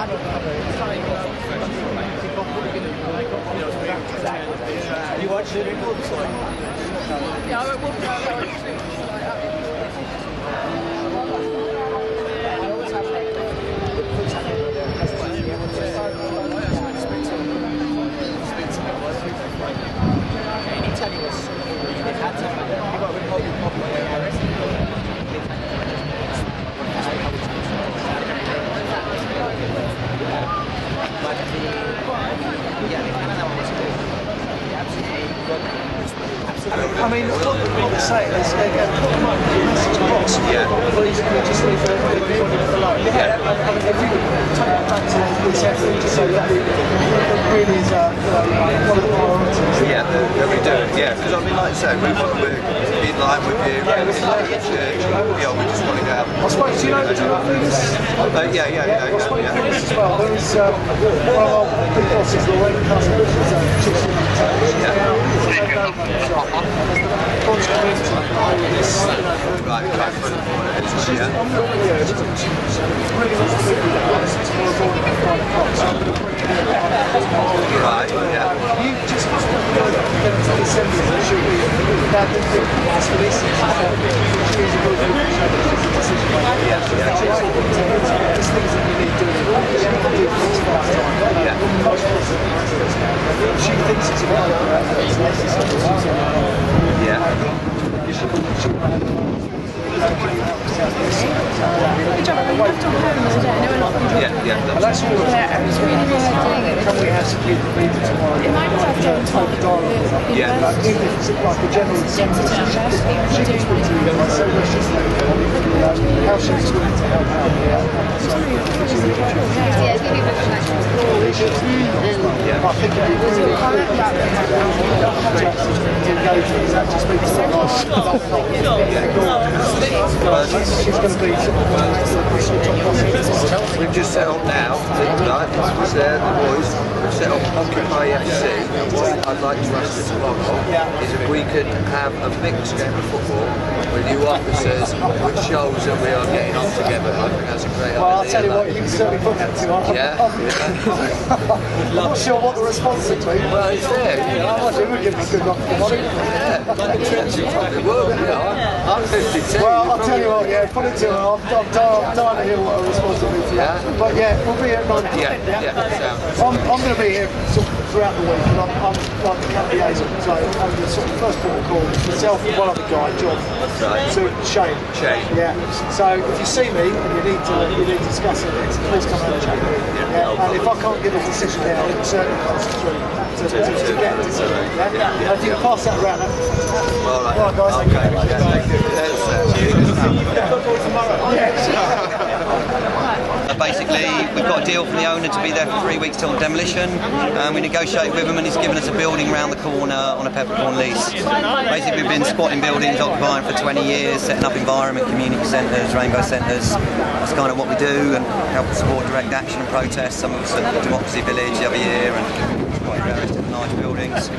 You watch the records? Yeah, I will. I mean, what they're saying is they're going to put them up in the message box. Yeah. Please, can you just leave everybody below? Yeah. I mean, if you could take that back to this effort to say that it really is one of the priorities. Yeah, we do. Yeah, because I mean, like I said, we're in line with you. Yeah, we just want to go out. I suppose, do you know this? Yeah. I suppose this as well. There is one of our big bosses, Lorraine Cousins, who's a chief Right, yeah. You just go to the assembly and she'll be that ask for this. She's a good decision. There's things that you need doing. She can do things fast time. She thinks it's a good idea. It's necessary. Yeah. You should Good job. We left on home the other day. I know a lot of people. Well, that's all. Yeah, it was really hard doing it. Can we have some people reading tomorrow? It might have done top the Yeah. Like, even if it's like a general incentive, she can speak to you. I say, let's just how she's willing to help out. Yeah, it's going to be a bit of I think it'd be really cool to engage with that, to speak to her. She's going to be We've just set up now, tonight, was there, the boys, we've set up Occupy FC, and what I'd like to ask you tomorrow is if we could have a mixed game of football with you officers, which shows that we are getting on together. I think that's a great idea. Well, I'll tell you what, you can certainly put that to her. Yeah. I'm not sure what the response would be. Well, it's there. I do, we'll give them a good knock for money. I'm 52. Well, I'll tell you what, put it to her. I'm dying to hear what her response will be to that. But we'll be here at 9 o'clock. I'm going to be here sort of throughout the week, and I'm like the camp liaison, so I'm the sort of first port of call. Myself and one other guy, John, to Shane. Yeah. So if you see me and you need to discuss it, please come out and chat with me. And if I can't give a decision there, I will certainly pass it through to get a decision. Yeah. If you can pass that around, All right, guys. Thank you. Basically, we've got a deal from the owner to be there for 3 weeks till demolition. We negotiated with him and he's given us a building round the corner on a peppercorn lease. Basically, we've been squatting buildings, occupying for 20 years, setting up environment, community centres, rainbow centres. That's kind of what we do, and help support direct action and protest. Some of us at Democracy Village the other year, and quite various different large buildings.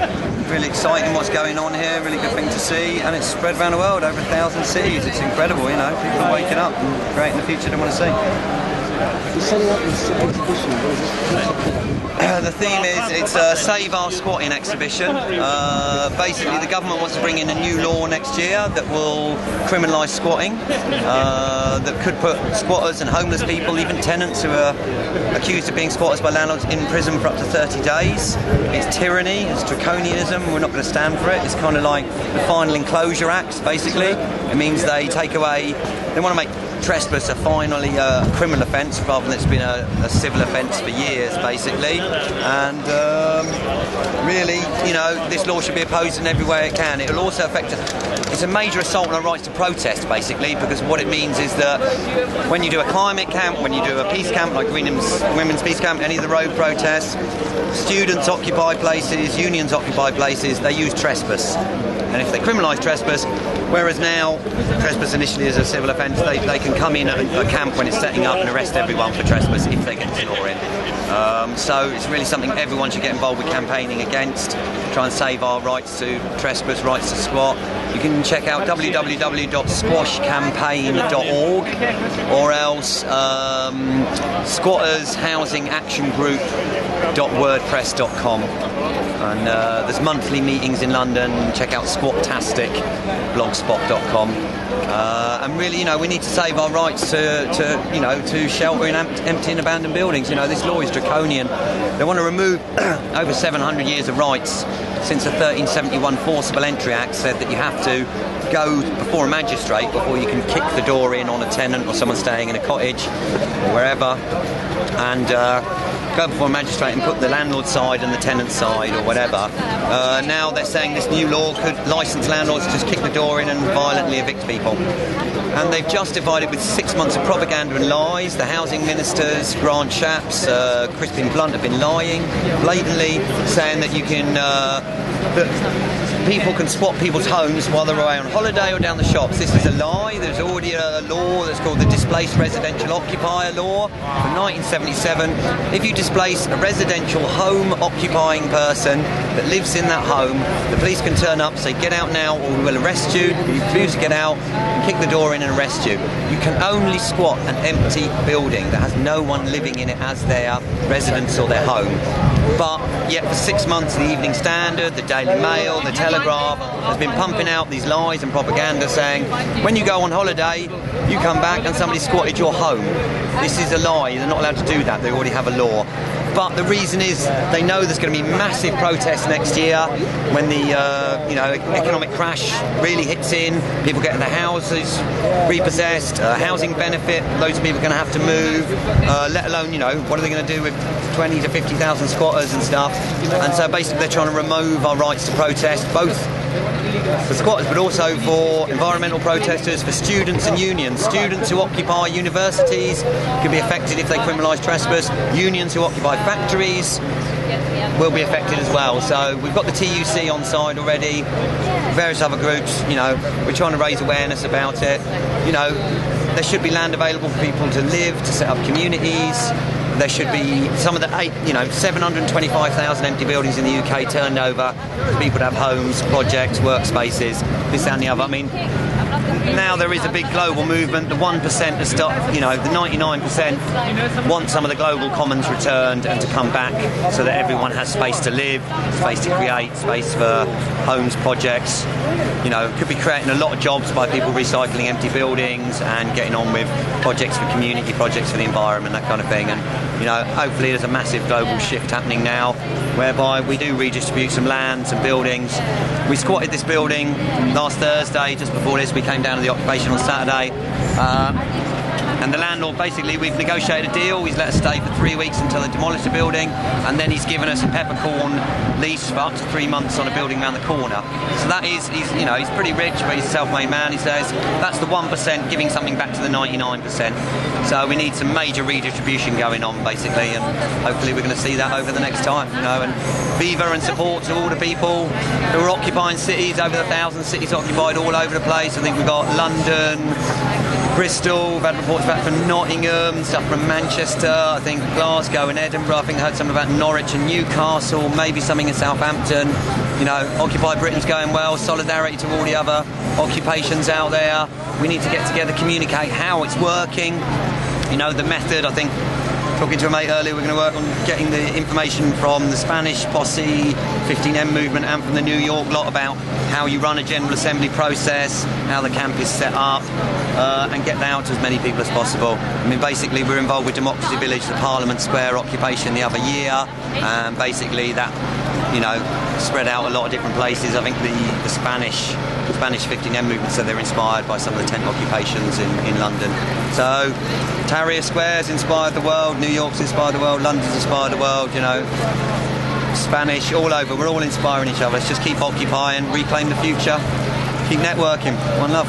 Really exciting what's going on here, really good thing to see, and it's spread around the world, over 1,000 cities. It's incredible, you know, people are waking up and creating the future they want to see. You're setting up this exhibition. The theme is it's a Save Our Squatting exhibition. Basically, the government wants to bring in a new law next year that will criminalise squatting, that could put squatters and homeless people, even tenants who are accused of being squatters by landlords, in prison for up to 30 days. It's tyranny, it's draconianism, we're not going to stand for it. It's kind of like the Final Enclosure Act, basically. It means they take away, they want to make trespass are finally a criminal offence rather than it's been a civil offence for years, basically. And really, you know, this law should be opposed in every way it can. It will also affect it's a major assault on our rights to protest, basically, because what it means is that when you do a climate camp, when you do a peace camp like Women's Peace Camp, any of the road protests, students occupy places, unions occupy places, they use trespass. And if they criminalise trespass, whereas now trespass initially is a civil offence, they can come in at a camp when it's setting up and arrest everyone for trespass if they get this law in. So it's really something everyone should get involved with campaigning against, try and save our rights to trespass, rights to squat. you can check out www.squashcampaign.org, or else squattershousingactiongroup.wordpress.com. And there's monthly meetings in London. Check out squattastic.blogspot.com. And really, we need to save our rights to shelter in empty and abandoned buildings. This law is draconian. They want to remove over 700 years of rights, since the 1371 Forcible Entry Act said that you have to go before a magistrate before you can kick the door in on a tenant or someone staying in a cottage or wherever, and go before a magistrate and put the landlord side and the tenant side or whatever. Now they're saying this new law could license landlords to just kick the door in and violently evict people. And they've justified it with 6 months of propaganda and lies. The housing ministers, Grant Shapps, Crispin Blunt have been lying blatantly, saying that you can that people can squat people's homes while they're away on holiday or down the shops. This is a lie. There's already a law that's called the Displaced Residential Occupier Law from 1977. If you displace a residential home occupying person that lives in that home, the police can turn up, say get out now or we will arrest you. If you refuse to get out, kick the door in and arrest you. You can only squat an empty building that has no one living in it as their residence or their home. But yet for 6 months the Evening Standard, the Daily Mail, the Telegraph has been pumping out these lies and propaganda saying when you go on holiday you come back and somebody squatted your home. This is a lie. They're not allowed to do that. They already have a law. But the reason is they know there's going to be massive protests next year when the economic crash really hits in. People getting their houses repossessed, housing benefit. Loads of people are going to have to move. Let alone, what are they going to do with 20 to 50,000 squatters and stuff? And so basically they're trying to remove our rights to protest, both for squatters but also for environmental protesters, for students and unions. Students who occupy universities could be affected if they criminalise trespass. Unions who occupy factories will be affected as well. So we've got the TUC on side already, various other groups, we're trying to raise awareness about it. There should be land available for people to live, to set up communities. There should be some of the 725,000 empty buildings in the UK turned over for people to have homes, projects, workspaces, this that and the other. I mean, now there is a big global movement. The 1% has stopped, the 99% want some of the global commons returned and to come back so that everyone has space to live, space to create, space for homes, projects. Could be creating a lot of jobs by people recycling empty buildings and getting on with projects for community, projects for the environment, that kind of thing. And hopefully there's a massive global shift happening now whereby we do redistribute some land, some buildings. We squatted this building last Thursday. Just before this we came down to the occupation on Saturday. And the landlord, basically, we've negotiated a deal. He's let us stay for 3 weeks until they demolish the building, and then he's given us a peppercorn lease for up to 3 months on a building around the corner. So that is, he's pretty rich, but he's a self-made man. He says that's the 1% giving something back to the 99%. So we need some major redistribution going on, basically, and hopefully we're going to see that over the next time. And viva and support to all the people who are occupying cities, over 1,000 cities occupied all over the place. I think we've got London, Bristol, we've had reports back from Nottingham, stuff from Manchester, I think Glasgow and Edinburgh. I think I heard something about Norwich and Newcastle, maybe something in Southampton. Occupy Britain's going well, solidarity to all the other occupations out there. We need to get together, communicate how it's working, the method. I think, talking to a mate earlier, we're going to work on getting the information from the Spanish posse, 15M movement, and from the New York lot about how you run a General Assembly process, how the camp is set up, and get that out to as many people as possible. I mean, basically, we're involved with Democracy Village, the Parliament Square occupation the other year, and basically that, spread out a lot of different places. I think the Spanish 15M movement said they're inspired by some of the tent occupations in London. So Tahrir Square's inspired the world, New York's inspired the world, London's inspired the world, Spanish, all over. We're all inspiring each other. Let's just keep occupying, reclaim the future, keep networking. One love.